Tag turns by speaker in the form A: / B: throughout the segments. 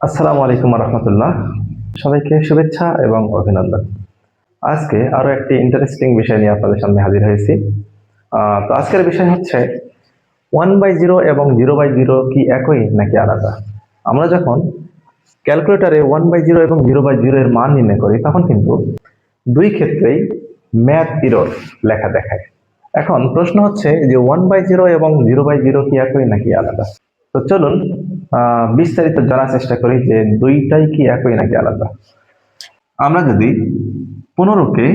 A: আসসালামু আলাইকুম রহমতুল্লাহ। সবাইকে শুভেচ্ছা এবং অভিনন্দন। আজকে আরো একটি ইন্টারেস্টিং বিষয় নিয়ে আপনাদের সামনে হাজির হয়েছি। তো আজকের বিষয় হচ্ছে 1/0 এবং 0/0 কি একই নাকি আলাদা। আমরা যখন ক্যালকুলেটরে 1/0 এবং 0/0 এর মান নির্ণয় করি তখন কিন্তু দুই ক্ষেত্রেই ম্যাথ এরর লেখা দেখায়। এখন প্রশ্ন হচ্ছে যে 1/0 এবং 0/0 কি একই নাকি আলাদা। তো চলুন বিস্তারিত জানার চেষ্টা করি যে দুইটাই কি একই নাকি আলাদা। আমরা যদি 15কে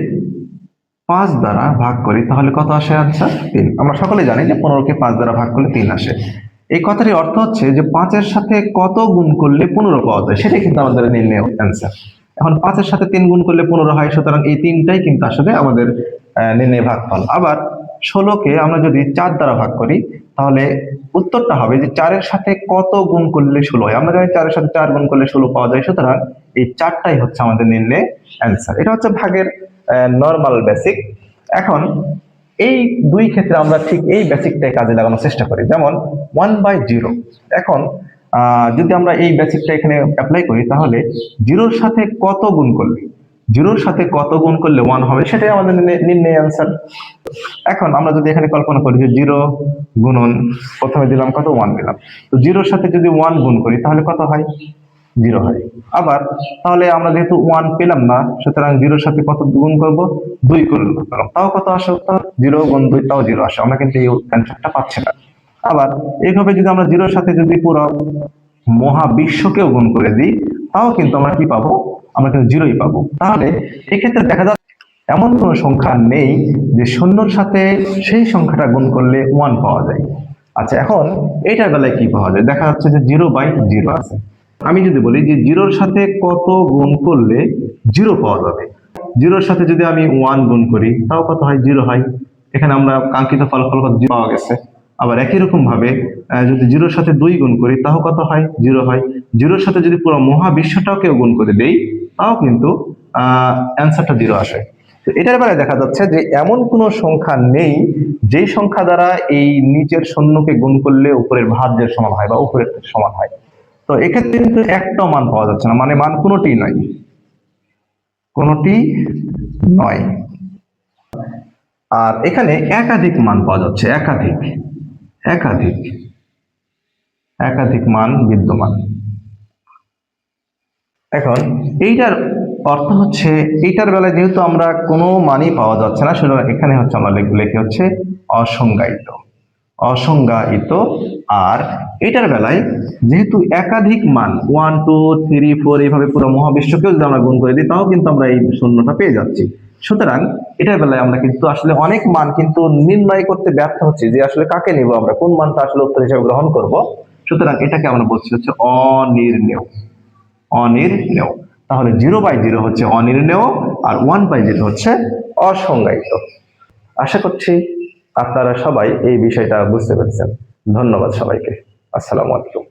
A: 5 দ্বারা ভাগ করি তাহলে কত আসে? আচ্ছা, 3। আমরা সকলে জানি যে 15কে 5 দ্বারা ভাগ করলে 3 আসে। এই কথাটির অর্থ হচ্ছে যে 5-এর সাথে কত গুণ করলে 15 পাওয়া যায়, সেটাই কিন্তু আমাদের নির্ণয় অ্যান্সার। এখন 5-এর সাথে 3 গুণ করলে 15 হয়, সুতরাং এই 3টাই কিন্তু আসলে আমাদের নির্ণয় ভাগফল। আবার 16কে আমরা যদি 4 দ্বারা ভাগ করি তাহলে উত্তরটা হবে যে 4-এর সাথে কত গুণ করলে 16 হয়। আমরা জানি 4-এর সাথে 4 গুণ করলে 16 পাওয়া যায়, সুতরাং এই 4টাই হচ্ছে আমাদের নির্ণয় অ্যান্সার। এটা হচ্ছে ভাগের নর্মাল বেসিক। এখন এই দুই ক্ষেত্রে আমরা ঠিক এই বেসিকটাই কাজে লাগানোর চেষ্টা করি। যেমন 1/0। এখন যদি আমরা এই বেসিকটা এখানে অ্যাপ্লাই করি তাহলে 0-র সাথে কত গুণ করলে 1 হবে, সেটাই আমাদের নির্ণয় অ্যান্সার। এখন আমরা যদি এখানে কল্পনা করি যে 0 গুণন, প্রথমে দিলাম কত? 1 দিলাম। তো 0-র সাথে যদি 1 গুণ করি তাহলে কত হয়? 0 হয়। আবার তাহলে আমরা যেহেতু 1 পেলাম না, সুতরাং 0-র সাথে কত গুণ করব? 2 করব, তাও কত আসে উত্তর? 0 গুণ 2 তাও 0 আসে। আমরা কিন্তু এই অ্যান্সারটা পাচ্ছি না। আবার এইভাবে যদি আমরা 0-র সাথে যদি পুরো মহাবিশ্বকেও গুণ করে দিই তাও কিন্তু আমরা কি পাবো? আমরা কিন্তু 0ই পাবো। তাহলে এক্ষেত্রে দেখা যাচ্ছে এমন কোনো সংখ্যা নেই যে 0-র সাথে সেই সংখ্যাটা গুণ করলে 1 পাওয়া যায়। আচ্ছা, এখন এইটার বেলায় কি পাওয়া যায়? দেখা যাচ্ছে যে 0/0 আছে। আমি যদি বলি যে 0-র সাথে কত গুণ করলে 0 পাওয়া যাবে, 0-র সাথে যদি আমি 1 গুণ করি তাও কত হয়? 0 হয়। এখানে আমরা কাঙ্ক্ষিত ফলাফল কত? 0 পাওয়া গেছে। আবার একই রকম ভাবে যদি 0-র সাথে 2 গুণ করি তাও কত হয়? 0 হয়। 0-র সাথে যদি পুরো মহাবিশ্বটাকেও গুণ করে দেই তাও কিন্তু অ্যান্সারটা 0 আসে। তো এটার বেলায় দেখা যাচ্ছে যে এমন কোনো সংখ্যা নেই যেই সংখ্যা দ্বারা এই নিচের শূন্যকে গুণ করলে উপরের ভাজ্যের সমান হয় বা উপরের সমান হয়। তো এক্ষেত্রে কিন্তু একটা মান পাওয়া যাচ্ছে না, মানে মান কোনোটি নয়, কোনোটি নয়। আর এখানে একাধিক মান পাওয়া যাচ্ছে, একাধিক একাধিক একাধিক মান বিদ্যমান। এখন এইটার অর্থ হচ্ছে এইটার বেলায় যেহেতু আমরা কোনো মানই পাওয়া যাচ্ছে না, সুতরাং এখানে হচ্ছে আমরা লিখে হচ্ছে অসংজ্ঞায়িত, অসংজ্ঞায়িত। আর এটার বেলায় যেহেতু একাধিক মান 1 2 3 4 এইভাবে পুরো মহাবিশ্বকেও যদি আমরা গুণ করে দিই তাও কিন্তু আমরা এই শূন্যটা পেয়ে যাচ্ছি। সুতরাং এটার বেলায় আমরা কিন্তু আসলে অনেক মান কিন্তু নির্ণয় করতে ব্যর্থ হচ্ছি যে আসলে কাকে নিব, আমরা কোন মানটা আসলে উত্তর হিসেবে গ্রহণ করব। সুতরাং এটাকে আমরা বলছি হচ্ছে অনির্ণেয়, অনির্ণেয়। তাহলে 0/0 হচ্ছে অনির্ণেয় আর 1/0 হচ্ছে অসংজ্ঞায়িত। আশা করছি আপনারা সবাই এই বিষয়টা বুঝতে পেরেছেন। ধন্যবাদ সবাইকে। আসসালামু আলাইকুম।